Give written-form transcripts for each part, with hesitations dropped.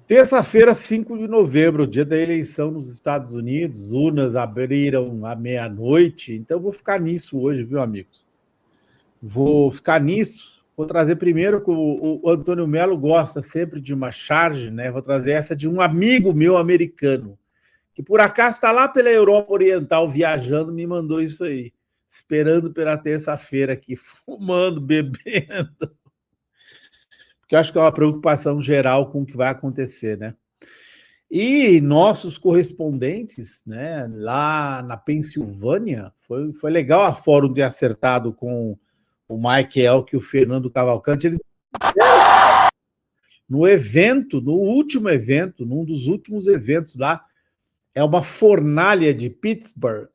Terça-feira, 5 de novembro, dia da eleição nos Estados Unidos, urnas abriram à meia-noite, então vou ficar nisso hoje, viu, amigos? Vou ficar nisso. Vou trazer primeiro que o Antônio Melo gosta sempre de uma charge, né? Vou trazer essa de um amigo meu americano, que por acaso está lá pela Europa Oriental viajando, me mandou isso aí, esperando pela terça-feira aqui, fumando, bebendo, porque eu acho que é uma preocupação geral com o que vai acontecer, né? E nossos correspondentes, né, lá na Pensilvânia, foi legal a fórum de acertado com o Mike Elk e o Fernando Cavalcante. Eles, no evento, no último evento, num dos últimos eventos lá, é uma fornalha de Pittsburgh,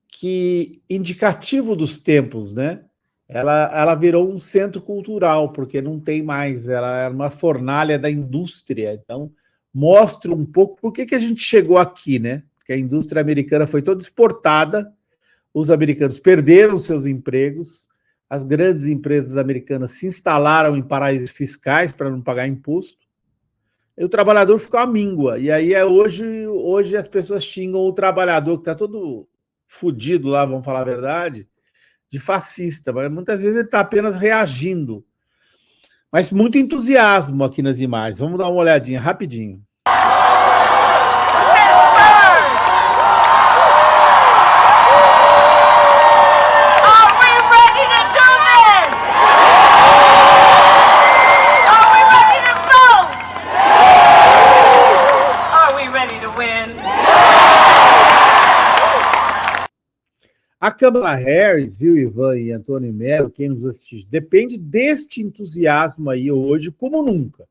que, indicativo dos tempos, né? Ela virou um centro cultural, porque não tem mais, ela é uma fornalha da indústria. Então, mostra um pouco por que a gente chegou aqui, né? Porque a indústria americana foi toda exportada, os americanos perderam seus empregos, as grandes empresas americanas se instalaram em paraísos fiscais para não pagar imposto, e o trabalhador ficou à míngua. E aí hoje as pessoas xingam o trabalhador que está todo fudido lá, vamos falar a verdade, de fascista, mas muitas vezes ele está apenas reagindo. Mas muito entusiasmo aqui nas imagens. Vamos dar uma olhadinha rapidinho. A Kamala Harris, viu, Ivan e Antônio Melo, quem nos assiste, depende deste entusiasmo aí hoje como nunca.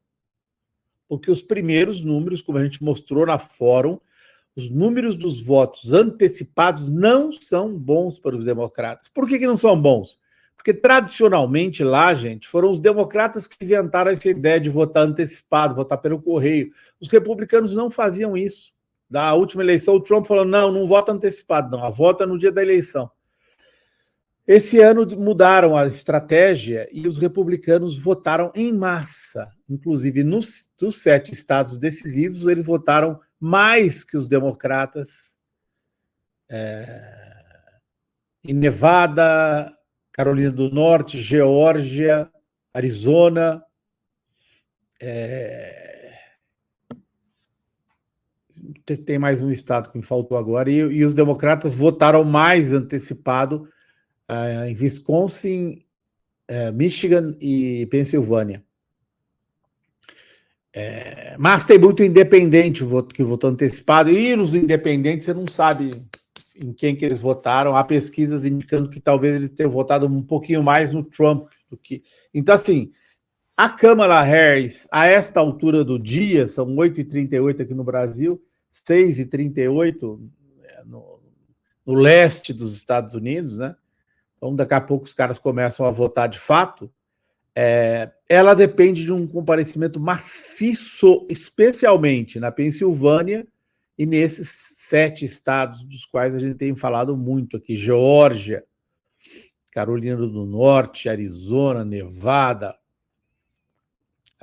Porque os primeiros números, como a gente mostrou na fórum, os números dos votos antecipados não são bons para os democratas. Por que não são bons? Porque tradicionalmente lá, gente, foram os democratas que inventaram essa ideia de votar antecipado, votar pelo correio. Os republicanos não faziam isso. Da última eleição, o Trump falou, não vota antecipado, não, a vota no dia da eleição. Esse ano mudaram a estratégia e os republicanos votaram em massa. Inclusive, dos 7 estados decisivos, eles votaram mais que os democratas em Nevada, Carolina do Norte, Geórgia, Arizona. Tem mais um estado que me faltou agora, e os democratas votaram mais antecipado em Wisconsin, Michigan e Pensilvânia. Mas tem muito independente que votou antecipado, e nos independentes você não sabe em quem que eles votaram. Há pesquisas indicando que talvez eles tenham votado um pouquinho mais no Trump do que... Então, assim, a Kamala Harris, a esta altura do dia, são 8h38 aqui no Brasil, 6h38 no leste dos Estados Unidos, né? Então, daqui a pouco os caras começam a votar de fato. Ela depende de um comparecimento maciço, especialmente na Pensilvânia e nesses 7 estados dos quais a gente tem falado muito aqui: Geórgia, Carolina do Norte, Arizona, Nevada.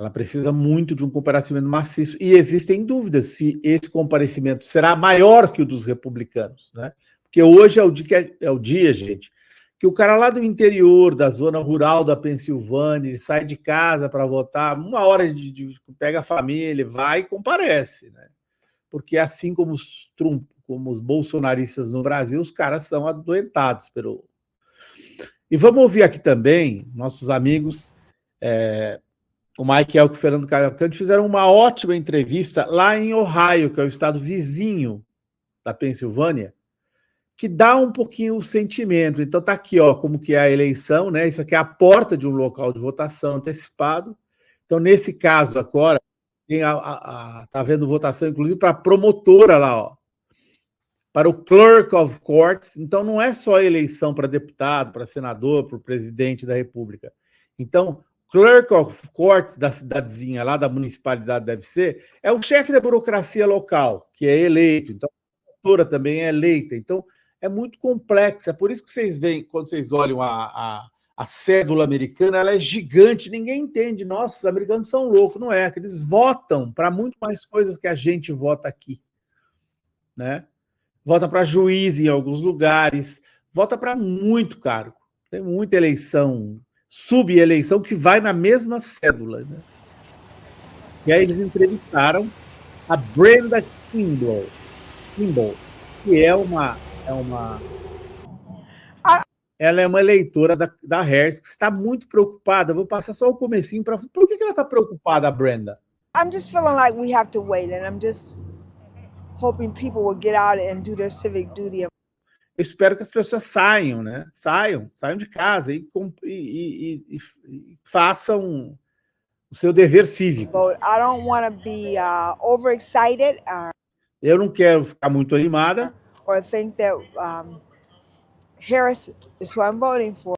Ela precisa muito de um comparecimento maciço, e existem dúvidas se esse comparecimento será maior que o dos republicanos, né? Porque hoje é o dia, gente, que o cara lá do interior, da zona rural da Pensilvânia, ele sai de casa para votar, uma hora pega a família, vai e comparece, né? Porque assim como os bolsonaristas no Brasil, os caras são adoentados pelo... E vamos ouvir aqui também nossos amigos, o Mike Elk e o Fernando Cavalcante, fizeram uma ótima entrevista lá em Ohio, que é o estado vizinho da Pensilvânia, que dá um pouquinho o sentimento. Então tá aqui, ó, como que é a eleição, né? Isso aqui é a porta de um local de votação antecipado. Então, nesse caso agora, tá havendo votação, inclusive, para a promotora lá, ó, para o Clerk of Courts. Então, não é só eleição para deputado, para senador, para o presidente da República. Então, Clerk of Courts da cidadezinha lá, da municipalidade deve ser, é o chefe da burocracia local, que é eleito. Então, a promotora também é eleita. Então, é muito complexo. É por isso que vocês veem, quando vocês olham a a cédula americana ela é gigante, ninguém entende. Nossa, os americanos são loucos, não é? Que eles votam para muito mais coisas que a gente vota aqui, né? Vota para juiz em alguns lugares, vota para muito cargo. Tem muita eleição, subeleição que vai na mesma cédula, né? E aí eles entrevistaram a Brenda Kimball, que ela é uma eleitora da Harris que está muito preocupada. Vou passar só o comecinho para. Por que ela está preocupada, Brenda? I'm just feeling like we have to wait, and I'm just hoping people will get out and do their civic duty. Eu espero que as pessoas saiam, né? Saiam de casa e façam o seu dever cívico. I don't want to be overexcited. Eu não quero ficar muito animada. Or think that Harris is who I'm voting for.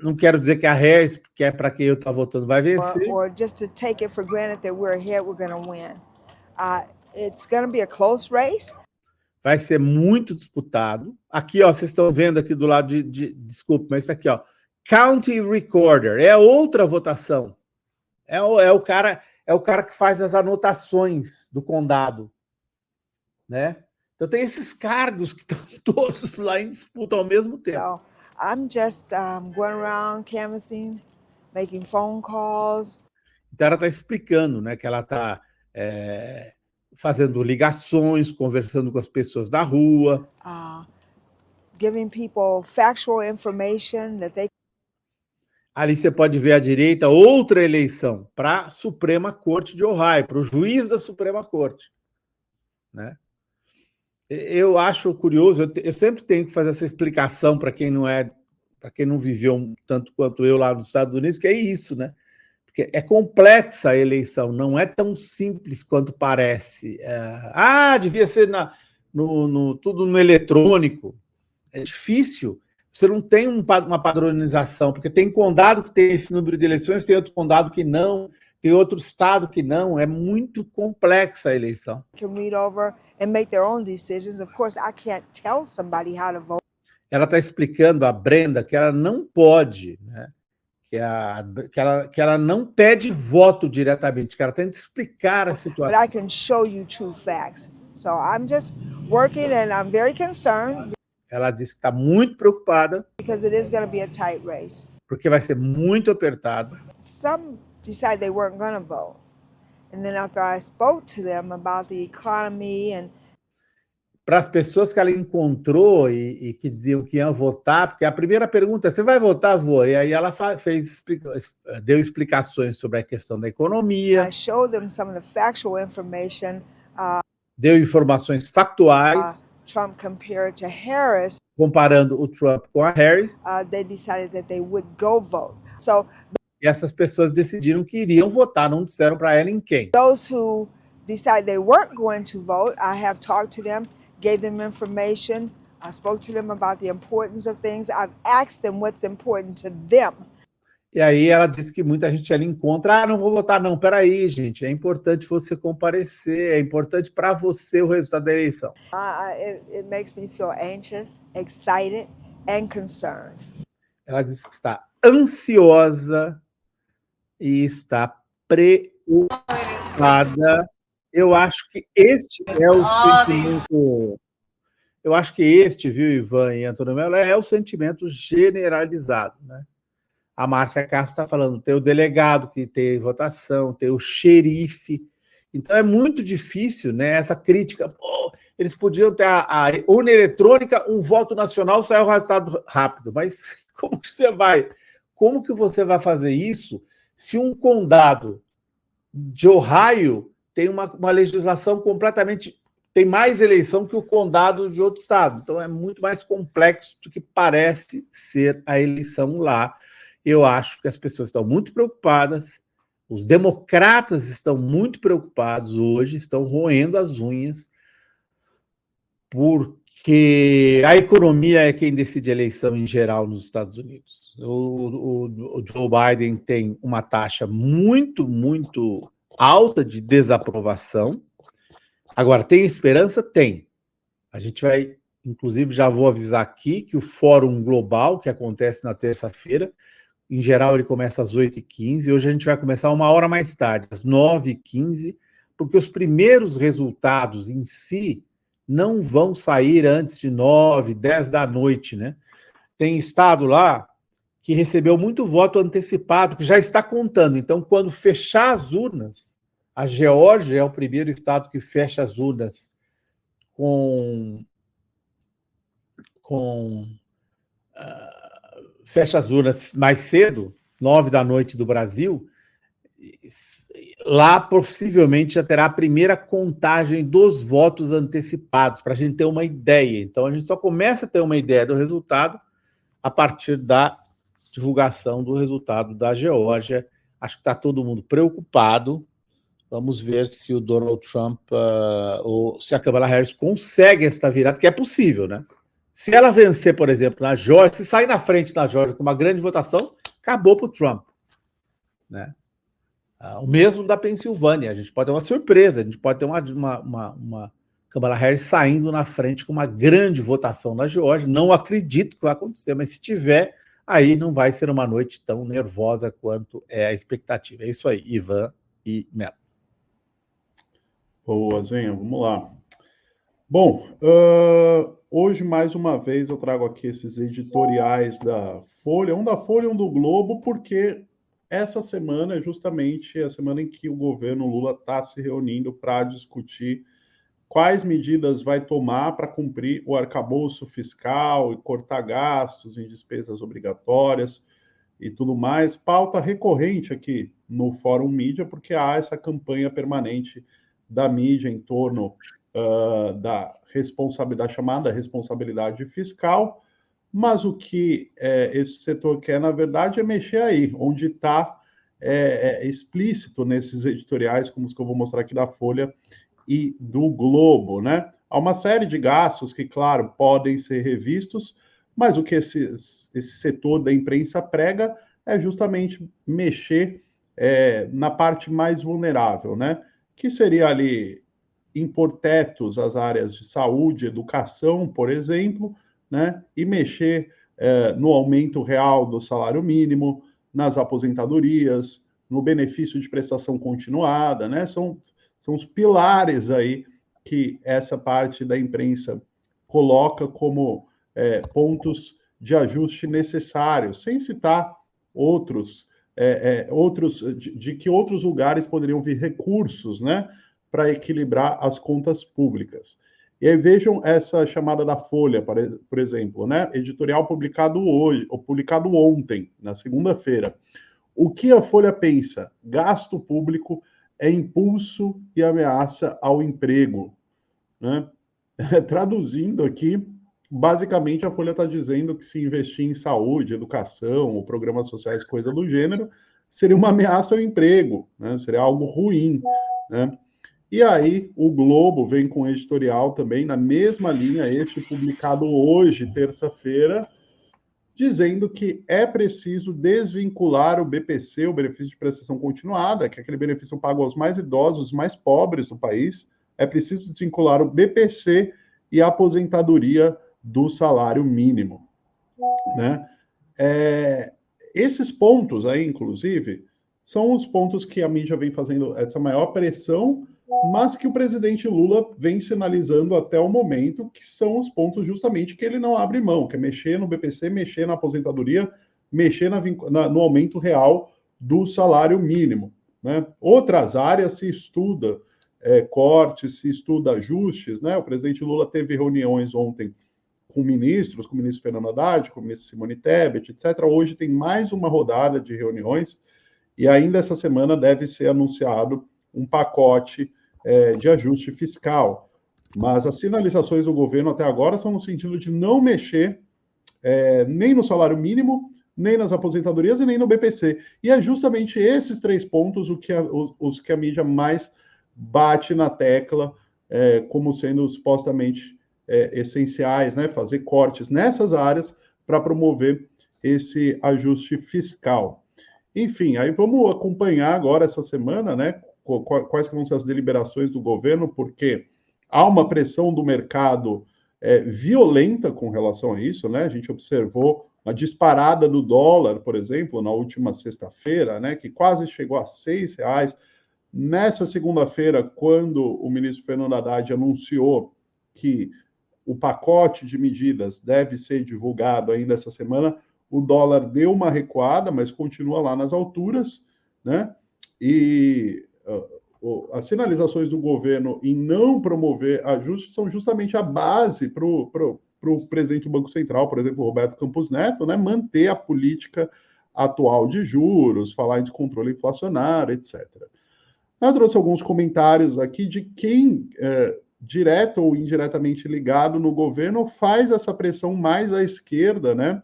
Não quero dizer que a Harris, que é para quem eu estou votando, vai vencer. Or just to take it for granted that we're ahead, we're going to win. It's going to be a close race. Vai ser muito disputado. Aqui, ó, vocês estão vendo aqui do lado desculpe, mas isso aqui, ó, County Recorder, é outra votação. É o cara que faz as anotações do condado, né? Então tem esses cargos que estão todos lá em disputa ao mesmo tempo. So I'm just going around canvassing, making phone calls. Então ela está explicando, né, que ela está fazendo ligações, conversando com as pessoas na rua, giving people factual information that they. Ali você pode ver à direita outra eleição para a Suprema Corte de Ohio, para o juiz da Suprema Corte, né? Eu acho curioso, eu sempre tenho que fazer essa explicação para quem não viveu tanto quanto eu lá nos Estados Unidos, que é isso, né? Porque é complexa a eleição, não é tão simples quanto parece. Devia ser tudo no eletrônico. É difícil. Você não tem uma padronização, porque tem condado que tem esse número de eleições, tem outro condado que não, tem outro estado que não. É muito complexa a eleição. Ela está explicando a Brenda que ela não pode, né? que ela não pede voto diretamente, que ela tem que explicar a situação. But I can show you true facts. So I'm just working and I'm very concerned. Ela disse que está muito preocupada. Because it is going to be a tight race. Porque vai ser muito apertado. Some decided they weren't going to vote. And then after I spoke to them about the economy and para as pessoas que ela encontrou e que diziam que iam votar, porque a primeira pergunta é: você vai votar, vô? E aí ela deu explicações sobre a questão da economia. I showed them some of the factual information. Deu informações factuais. Trump compared to Harris, comparando o Trump com a Harris. They decided that they would go vote. So, e essas pessoas decidiram que iriam votar, não disseram para ela em quem. Those who decided they weren't going to vote, I have talked to them, gave them information, I spoke to them about the importance of things, I've asked them what's important to them. E aí ela disse que muita gente ali encontra, não vou votar não, peraí, gente, é importante você comparecer, é importante para você o resultado da eleição. It makes me feel anxious, excited and concerned. Ela disse que está ansiosa e está preocupada. Eu acho que este é o sentimento... Eu acho que este, viu, Ivan e Antônio Mello, é o sentimento generalizado, né? A Márcia Castro está falando, tem o delegado que tem votação, tem o xerife. Então é muito difícil, né? Essa crítica. Eles podiam ter a urna eletrônica, um voto nacional, sai o resultado rápido. Mas como que você vai fazer isso se um condado de Ohio tem uma legislação completamente... tem mais eleição que o condado de outro estado. Então é muito mais complexo do que parece ser a eleição lá. Eu acho que as pessoas estão muito preocupadas, os democratas estão muito preocupados hoje, estão roendo as unhas, porque a economia é quem decide a eleição em geral nos Estados Unidos. O Joe Biden tem uma taxa muito, muito alta de desaprovação. Agora, tem esperança? Tem. A gente vai inclusive já vou avisar aqui que o Fórum Global, que acontece na terça-feira, em geral ele começa às 8h15, hoje a gente vai começar uma hora mais tarde, às 9h15, porque os primeiros resultados em si não vão sair antes de 9, 10 da noite, né? Tem estado lá que recebeu muito voto antecipado, que já está contando. Então, quando fechar as urnas, a Geórgia é o primeiro estado que fecha as urnas fecha as urnas mais cedo, 9 da noite do Brasil. Lá possivelmente já terá a primeira contagem dos votos antecipados, para a gente ter uma ideia. Então, a gente só começa a ter uma ideia do resultado a partir da divulgação do resultado da Geórgia. Acho que está todo mundo preocupado. Vamos ver se o Donald Trump ou se a Kamala Harris consegue esta virada, que é possível, né? Se ela vencer, por exemplo, na Geórgia, se sair na frente na Geórgia com uma grande votação, acabou para o Trump, né? O mesmo da Pensilvânia. A gente pode ter uma surpresa, a gente pode ter uma Kamala Harris saindo na frente com uma grande votação na Geórgia. Não acredito que vai acontecer, mas se tiver, aí não vai ser uma noite tão nervosa quanto é a expectativa. É isso aí, Ivan e Melo. Boa, Zenha, vamos lá. Bom, hoje, mais uma vez, eu trago aqui esses editoriais da Folha, um da Folha e um do Globo, porque essa semana é justamente a semana em que o governo Lula está se reunindo para discutir quais medidas vai tomar para cumprir o arcabouço fiscal e cortar gastos em despesas obrigatórias e tudo mais. Pauta recorrente aqui no Fórum Mídia, porque há essa campanha permanente da mídia em torno da chamada responsabilidade fiscal, mas o que esse setor quer, na verdade, é mexer aí, onde está explícito nesses editoriais, como os que eu vou mostrar aqui da Folha e do Globo, né? Há uma série de gastos que, claro, podem ser revistos, mas o que esse setor da imprensa prega é justamente mexer na parte mais vulnerável, né? Que seria ali impor tetos às áreas de saúde, educação, por exemplo, né? E mexer no aumento real do salário mínimo, nas aposentadorias, no benefício de prestação continuada, né? São os pilares aí que essa parte da imprensa coloca como pontos de ajuste necessários, sem citar outros de que outros lugares poderiam vir recursos, né, para equilibrar as contas públicas. E aí vejam essa chamada da Folha, por exemplo, né, editorial publicado ontem, na segunda-feira. O que a Folha pensa? Gasto público é impulso e ameaça ao emprego, né? Traduzindo aqui, basicamente a Folha está dizendo que se investir em saúde, educação ou programas sociais, coisa do gênero, seria uma ameaça ao emprego, né? Seria algo ruim, né? E aí o Globo vem com um editorial também na mesma linha, este publicado hoje, terça-feira, dizendo que é preciso desvincular o BPC, o benefício de prestação continuada, que é aquele benefício pago aos mais idosos, mais pobres do país. É preciso desvincular o BPC e a aposentadoria do salário mínimo, né? Esses pontos aí, inclusive, são os pontos que a mídia vem fazendo essa maior pressão, mas que o presidente Lula vem sinalizando até o momento, que são os pontos justamente que ele não abre mão, que é mexer no BPC, mexer na aposentadoria, mexer no aumento real do salário mínimo, né? Outras áreas se estuda cortes, se estuda ajustes, né? O presidente Lula teve reuniões ontem com ministros, com o ministro Fernando Haddad, com o ministro Simone Tebet, etc. Hoje tem mais uma rodada de reuniões e ainda essa semana deve ser anunciado um pacote de ajuste fiscal. Mas as sinalizações do governo até agora são no sentido de não mexer nem no salário mínimo, nem nas aposentadorias e nem no BPC. E é justamente esses três pontos os que a mídia mais bate na tecla como sendo supostamente essenciais, né? Fazer cortes nessas áreas para promover esse ajuste fiscal. Enfim, aí vamos acompanhar agora essa semana, né? Quais vão ser as deliberações do governo, porque há uma pressão do mercado violenta com relação a isso, né? A gente observou uma disparada do dólar, por exemplo, na última sexta-feira, né? Que quase chegou a R$6. Nessa segunda-feira, quando o ministro Fernando Haddad anunciou que o pacote de medidas deve ser divulgado ainda essa semana, o dólar deu uma recuada, mas continua lá nas alturas, né? E as sinalizações do governo em não promover ajustes são justamente a base para o presidente do Banco Central, por exemplo, Roberto Campos Neto, né, manter a política atual de juros, falar em descontrole inflacionário, etc. Eu trouxe alguns comentários aqui de quem, direto ou indiretamente ligado no governo, faz essa pressão mais à esquerda, né,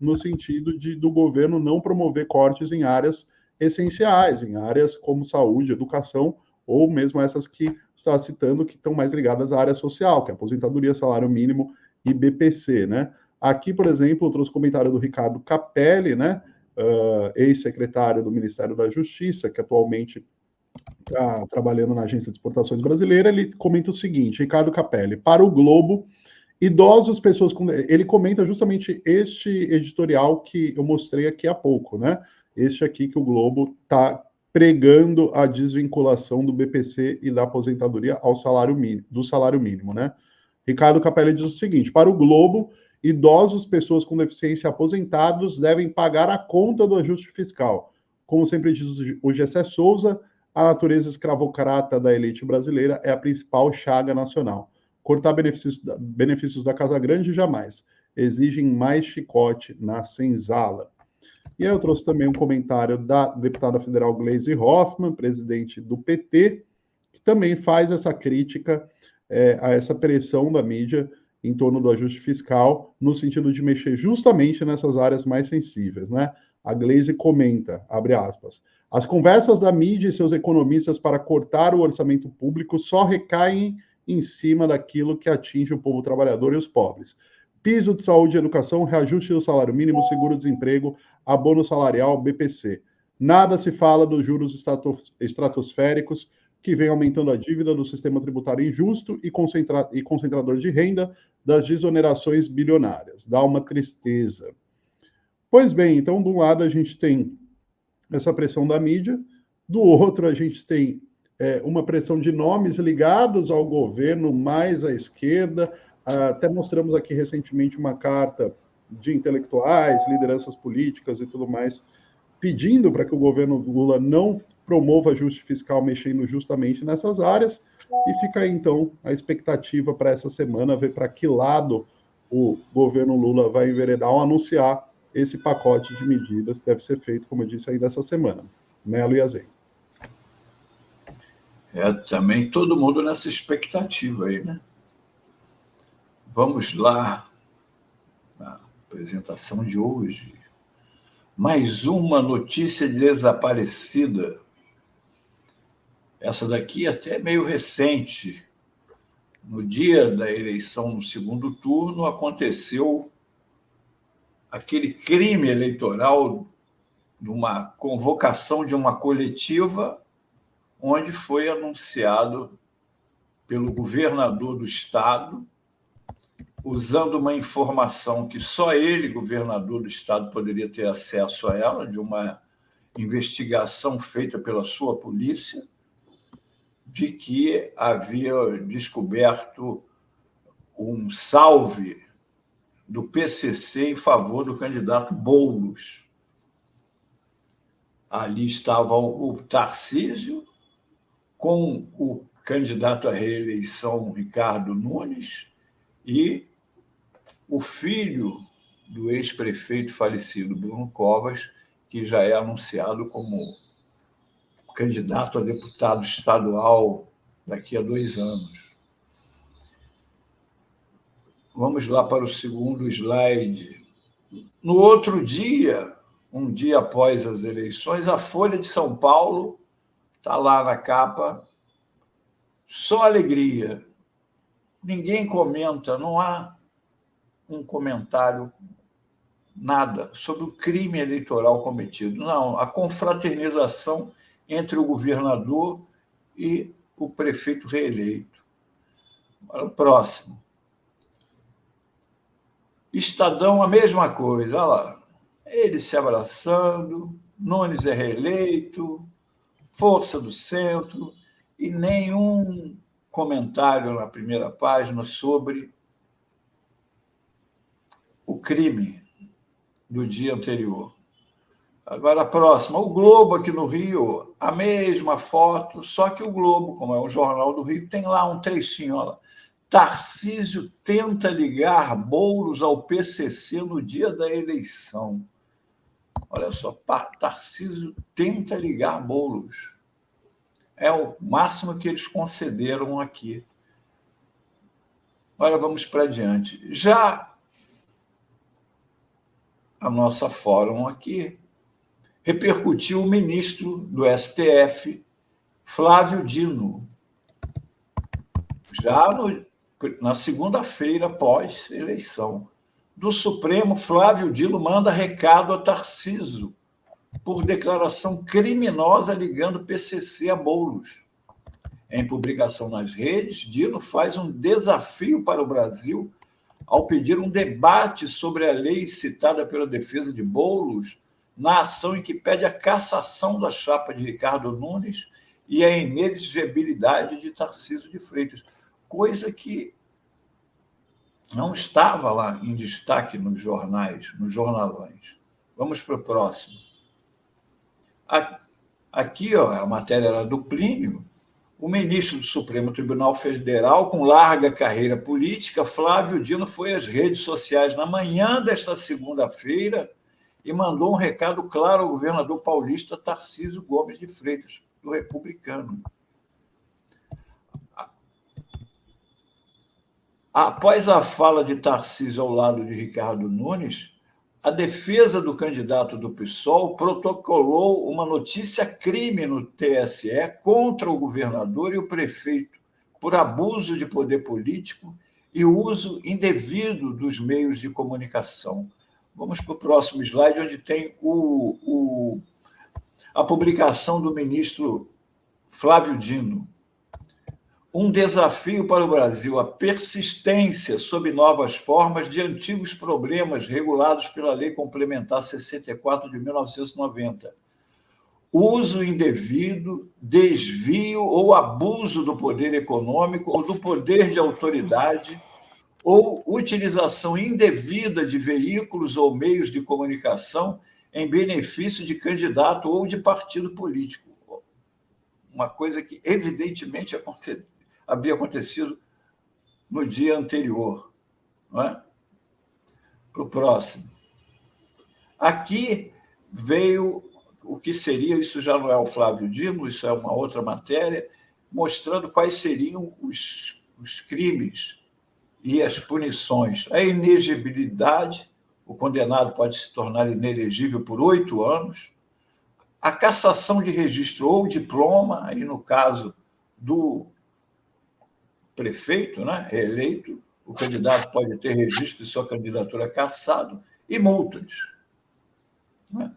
no sentido do governo não promover cortes em áreas essenciais, em áreas como saúde, educação, ou mesmo essas que está citando, que estão mais ligadas à área social, que é aposentadoria, salário mínimo e BPC, né? Aqui, por exemplo, eu trouxe comentário do Ricardo Capelli, né, ex-secretário do Ministério da Justiça, que atualmente está trabalhando na Agência de Exportações Brasileira. Ele comenta o seguinte, Ricardo Capelli, para o Globo, idosos, pessoas com... Ele comenta justamente este editorial que eu mostrei aqui há pouco, né? Este aqui que o Globo está pregando a desvinculação do BPC e da aposentadoria ao salário mínimo, do salário mínimo, né? Ricardo Capelli diz o seguinte, para o Globo, idosos, pessoas com deficiência aposentados devem pagar a conta do ajuste fiscal. Como sempre diz o Gessé Souza, a natureza escravocrata da elite brasileira é a principal chaga nacional. Cortar benefícios da Casa Grande, jamais. Exigem mais chicote na senzala. E aí eu trouxe também um comentário da deputada federal Gleisi Hoffmann, presidente do PT, que também faz essa crítica a essa pressão da mídia em torno do ajuste fiscal, no sentido de mexer justamente nessas áreas mais sensíveis, né? A Gleisi comenta, abre aspas, as conversas da mídia e seus economistas para cortar o orçamento público só recaem em cima daquilo que atinge o povo trabalhador e os pobres. Piso de saúde e educação, reajuste do salário mínimo, seguro-desemprego, abono salarial, BPC. Nada se fala dos juros estratosféricos que vem aumentando a dívida do sistema tributário injusto e concentrador de renda, das desonerações bilionárias. Dá uma tristeza. Pois bem, então, de um lado a gente tem essa pressão da mídia, do outro a gente tem uma pressão de nomes ligados ao governo mais à esquerda. Até mostramos aqui recentemente uma carta de intelectuais, lideranças políticas e tudo mais, pedindo para que o governo Lula não promova ajuste fiscal mexendo justamente nessas áreas. E fica aí, então, a expectativa para essa semana, ver para que lado o governo Lula vai enveredar ao anunciar esse pacote de medidas que deve ser feito, como eu disse, ainda essa semana. Melo e Azen. Também todo mundo nessa expectativa aí, né? Vamos lá, na apresentação de hoje. Mais uma notícia desaparecida. Essa daqui até é meio recente. No dia da eleição, no segundo turno, aconteceu aquele crime eleitoral numa convocação de uma coletiva onde foi anunciado pelo governador do estado, usando uma informação que só ele, governador do estado, poderia ter acesso a ela, de uma investigação feita pela sua polícia, de que havia descoberto um salve do PCC em favor do candidato Boulos. Ali estavam o Tarcísio, com o candidato à reeleição, Ricardo Nunes, e o filho do ex-prefeito falecido, Bruno Covas, que já é anunciado como candidato a deputado estadual daqui a 2 anos. Vamos lá para o segundo slide. No outro dia, um dia após as eleições, a Folha de São Paulo está lá na capa, só alegria. Ninguém comenta, não há um comentário, nada, sobre o crime eleitoral cometido. Não, a confraternização entre o governador e o prefeito reeleito. Para o próximo. Estadão, a mesma coisa, olha lá. Ele se abraçando, Nunes é reeleito, força do centro, e nenhum comentário na primeira página sobre o crime do dia anterior. Agora, a próxima. O Globo aqui no Rio, a mesma foto, só que o Globo, como é um jornal do Rio, tem lá um trechinho, olha lá. Tarcísio tenta ligar Boulos ao PCC no dia da eleição. Olha só, Tarcísio tenta ligar Boulos. É o máximo que eles concederam aqui. Agora vamos para adiante. Já a nossa fórum aqui repercutiu o ministro do STF, Flávio Dino, já na segunda-feira pós-eleição. Do Supremo, Flávio Dino manda recado a Tarcísio por declaração criminosa ligando PCC a Boulos. Em publicação nas redes, Dino faz um desafio para o Brasil ao pedir um debate sobre a lei citada pela defesa de Boulos na ação em que pede a cassação da chapa de Ricardo Nunes e a inelegibilidade de Tarcísio de Freitas, coisa que não estava lá em destaque nos jornais, nos jornalões. Vamos para o próximo. Aqui, ó, a matéria era do Plínio. O ministro do Supremo Tribunal Federal, com larga carreira política, Flávio Dino, foi às redes sociais na manhã desta segunda-feira e mandou um recado claro ao governador paulista Tarcísio Gomes de Freitas, do Republicano. Após a fala de Tarcísio ao lado de Ricardo Nunes, a defesa do candidato do PSOL protocolou uma notícia-crime no TSE contra o governador e o prefeito por abuso de poder político e uso indevido dos meios de comunicação. Vamos para o próximo slide, onde tem a publicação do ministro Flávio Dino. Um desafio para o Brasil, a persistência sob novas formas de antigos problemas regulados pela Lei Complementar 64 de 1990. Uso indevido, desvio ou abuso do poder econômico ou do poder de autoridade ou utilização indevida de veículos ou meios de comunicação em benefício de candidato ou de partido político. Uma coisa que, evidentemente, havia acontecido no dia anterior. Não é? Para o próximo. Aqui veio o que seria, isso já não é o Flávio Dino, isso é uma outra matéria, mostrando quais seriam os crimes e as punições. A inegibilidade, o condenado pode se tornar inelegível por 8 anos, a cassação de registro ou diploma, aí no caso do prefeito, né, reeleito, o candidato pode ter registro de sua candidatura cassado, e multas. Né?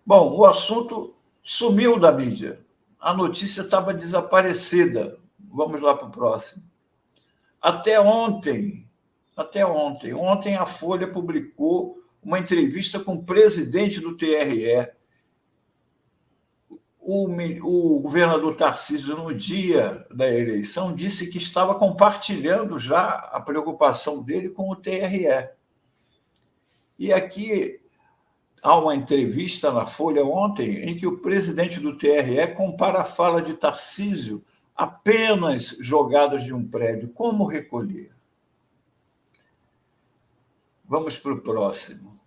Bom, o assunto sumiu da mídia. A notícia estava desaparecida. Vamos lá para o próximo. Ontem a Folha publicou uma entrevista com o presidente do TRE. O governador Tarcísio, no dia da eleição, disse que estava compartilhando já a preocupação dele com o TRE. E aqui há uma entrevista na Folha ontem em que o presidente do TRE compara a fala de Tarcísio apenas jogadas de um prédio. Como recolher? Vamos para o próximo.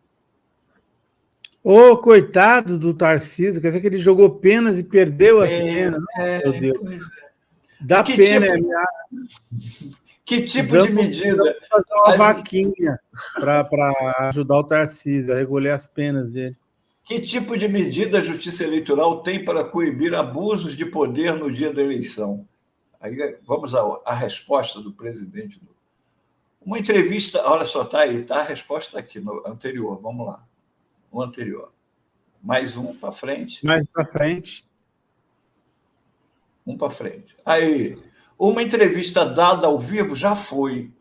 Ô, coitado do Tarcísio, quer dizer que ele jogou penas e perdeu as penas. Meu Deus. Dá pena. Que tipo de medida? Fazer uma vaquinha para ajudar o Tarcísio a recolher as penas dele. Que tipo de medida a Justiça Eleitoral tem para coibir abusos de poder no dia da eleição? Aí vamos à resposta do presidente. Uma entrevista, olha só, está aí, está a resposta aqui, no anterior, vamos lá. O anterior. Mais um para frente. Mais para frente. Um para frente. Aí, uma entrevista dada ao vivo já foi.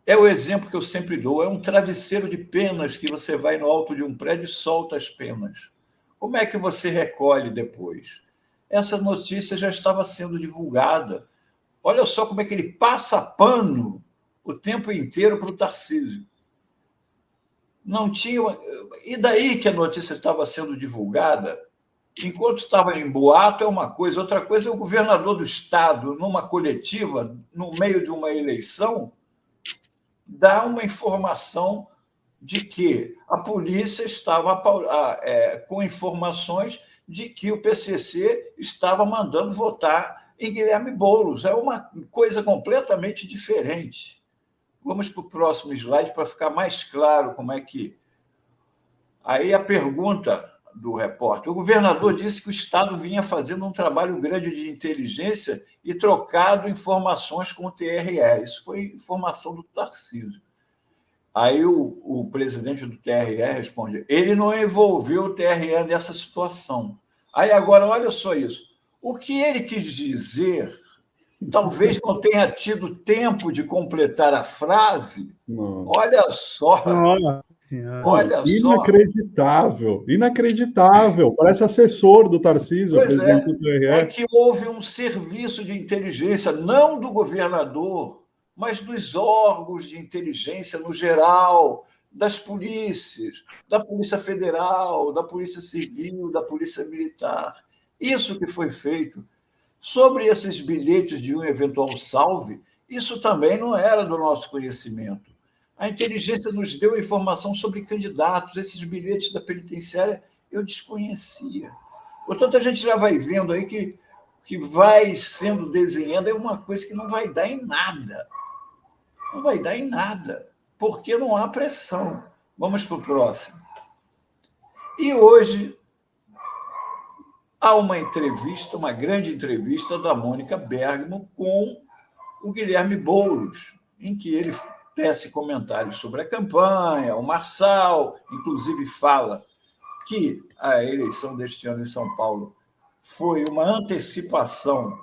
É o exemplo que eu sempre dou, é um travesseiro de penas que você vai no alto de um prédio e solta as penas. Como é que você recolhe depois? Essa notícia já estava sendo divulgada. Olha só como é que ele passa pano o tempo inteiro para o Tarcísio. Não tinha. E daí que a notícia estava sendo divulgada? Enquanto estava em boato é uma coisa, outra coisa é o governador do estado, numa coletiva, no meio de uma eleição, dá uma informação de que a polícia estava com informações de que o PCC estava mandando votar em Guilherme Boulos. É uma coisa completamente diferente. Vamos para o próximo slide para ficar mais claro como é que... Aí a pergunta do repórter. O governador disse que o Estado vinha fazendo um trabalho grande de inteligência e trocado informações com o TRE. Isso foi informação do Tarcísio. Aí o presidente do TRE responde, ele não envolveu o TRE nessa situação. Aí agora, olha só isso. O que ele quis dizer, talvez não tenha tido tempo de completar a frase. Nossa. Olha só. Nossa Senhora. Olha Inacreditável, inacreditável. Parece assessor do Tarcísio, Pois presidente do TRE. É que houve um serviço de inteligência, não do governador, mas dos órgãos de inteligência no geral, das polícias, da Polícia Federal, da Polícia Civil, da Polícia Militar. Isso que foi feito. Sobre esses bilhetes de um eventual salve, isso também não era do nosso conhecimento. A inteligência nos deu informação sobre candidatos. Esses bilhetes da penitenciária eu desconhecia. Portanto, a gente já vai vendo aí que vai sendo desenhada é uma coisa que não vai dar em nada. Não vai dar em nada, porque não há pressão. Vamos para o próximo. E hoje há uma entrevista, uma grande entrevista da Mônica Bergamo com o Guilherme Boulos, em que ele tece comentários sobre a campanha, o Marçal, inclusive fala que a eleição deste ano em São Paulo foi uma antecipação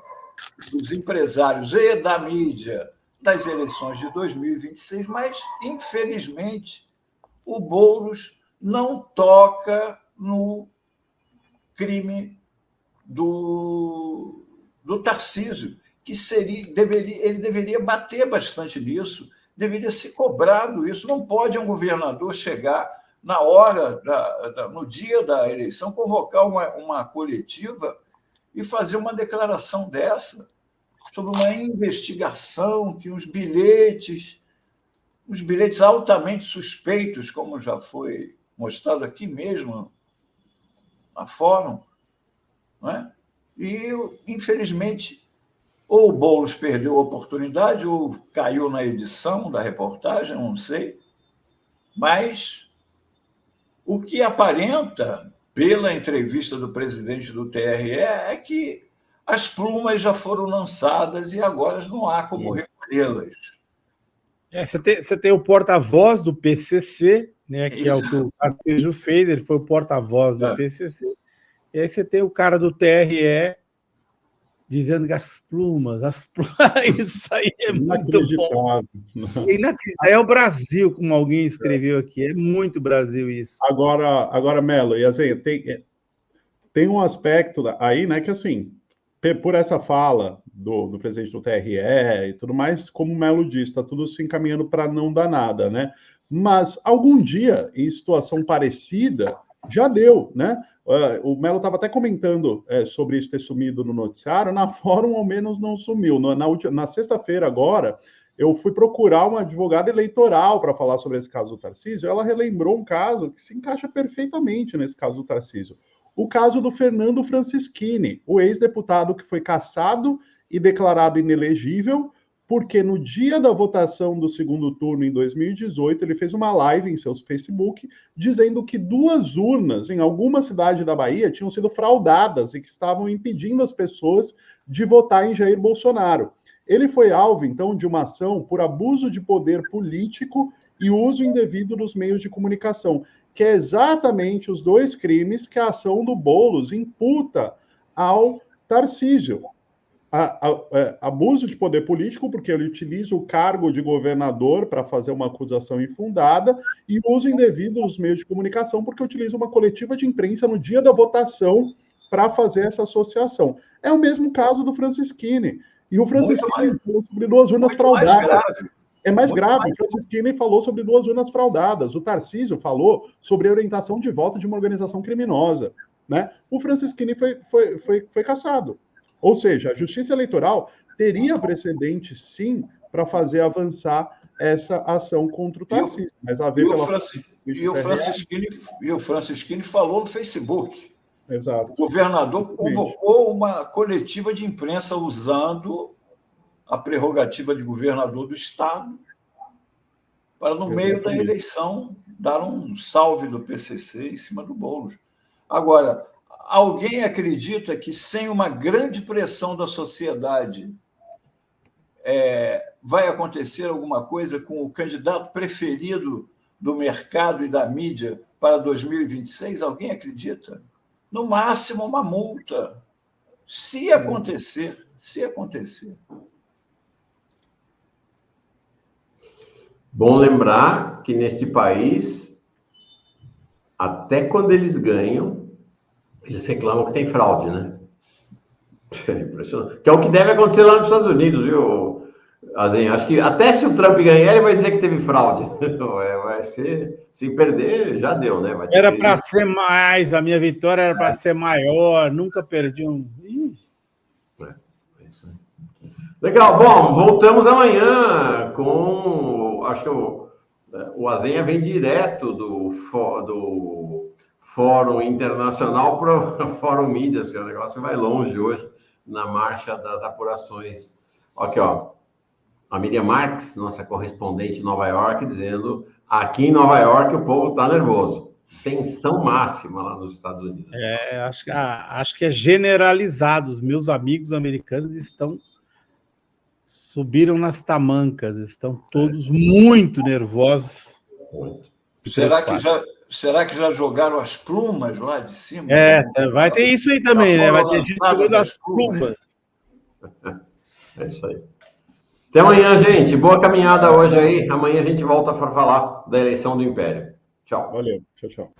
dos empresários e da mídia das eleições de 2026, mas, infelizmente, o Boulos não toca no crime do Tarcísio, que ele deveria bater bastante nisso, deveria ser cobrado isso. Não pode um governador chegar na hora, no dia da eleição, convocar uma coletiva e fazer uma declaração dessa sobre uma investigação que os bilhetes altamente suspeitos, como já foi mostrado aqui mesmo, na Fórum, não é? E, infelizmente, ou o Boulos perdeu a oportunidade, ou caiu na edição da reportagem, não sei, mas o que aparenta, pela entrevista do presidente do TRE, é que as plumas já foram lançadas e agora não há como recolhê-las. Você tem o porta-voz do PCC, né, que é o que o Tarcísio fez, ele foi o porta-voz do PCC, e aí você tem o cara do TRE dizendo que as plumas, isso aí é muito bom. É o Brasil, como alguém escreveu aqui, é muito Brasil isso. Agora Melo, e assim, tem um aspecto aí, né, que assim, por essa fala do presidente do TRE e tudo mais, como o Melo disse, está tudo se encaminhando para não dar nada, né? Mas algum dia, em situação parecida, já deu, né? O Melo estava até comentando sobre isso ter sumido no noticiário, na Fórum ao menos não sumiu. Na sexta-feira agora, eu fui procurar uma advogada eleitoral para falar sobre esse caso do Tarcísio, ela relembrou um caso que se encaixa perfeitamente nesse caso do Tarcísio. O caso do Fernando Francischini, o ex-deputado que foi cassado e declarado inelegível, porque no dia da votação do segundo turno, em 2018, ele fez uma live em seu Facebook dizendo que 2 urnas em alguma cidade da Bahia tinham sido fraudadas e que estavam impedindo as pessoas de votar em Jair Bolsonaro. Ele foi alvo, então, de uma ação por abuso de poder político e uso indevido dos meios de comunicação, que é exatamente os 2 crimes que a ação do Boulos imputa ao Tarcísio. abuso de poder político, porque ele utiliza o cargo de governador para fazer uma acusação infundada, e uso indevido dos meios de comunicação, porque utiliza uma coletiva de imprensa no dia da votação para fazer essa associação. É o mesmo caso do Francisquini. E o Francisquini falou sobre 2 urnas fraudadas. É mais grave. O Francisquini falou sobre 2 urnas fraudadas. O Tarcísio falou sobre a orientação de voto de uma organização criminosa. Né? O Francisquini foi cassado. Ou seja, a Justiça Eleitoral teria precedente, sim, para fazer avançar essa ação contra o Tarcísio. Mas a ver o Francisquini falou no Facebook. Exato. O governador convocou uma coletiva de imprensa usando a prerrogativa de governador do Estado para, no meio da eleição, dar um salve do PCC em cima do Boulos. Agora, alguém acredita que, sem uma grande pressão da sociedade, vai acontecer alguma coisa com o candidato preferido do mercado e da mídia para 2026? Alguém acredita? No máximo, uma multa. Se acontecer. Bom lembrar que neste país, até quando eles ganham, eles reclamam que tem fraude, né? É impressionante. Que é o que deve acontecer lá nos Estados Unidos, viu, Azen? Acho que até se o Trump ganhar, ele vai dizer que teve fraude. Vai ser... Se perder, já deu, né? Era para ser mais, a minha vitória era para ser maior, nunca perdi um... Isso aí. Legal, bom, voltamos amanhã com... Acho que o Azenha vem direto do Fórum Internacional para o Fórum Mídias, que é um negócio que vai longe hoje, na marcha das apurações. Aqui, ó, a Miriam Marques, nossa correspondente em Nova York, dizendo: aqui em Nova York o povo está nervoso. Tensão máxima lá nos Estados Unidos. Acho que é generalizado. Os meus amigos americanos subiram nas tamancas, estão todos muito nervosos. Muito. Será que já jogaram as plumas lá de cima? Vai ter isso aí também, né? Vai ter gente jogando as plumas. É isso aí. Até amanhã, gente. Boa caminhada hoje aí. Amanhã a gente volta para falar da eleição do Império. Tchau. Valeu. Tchau, tchau.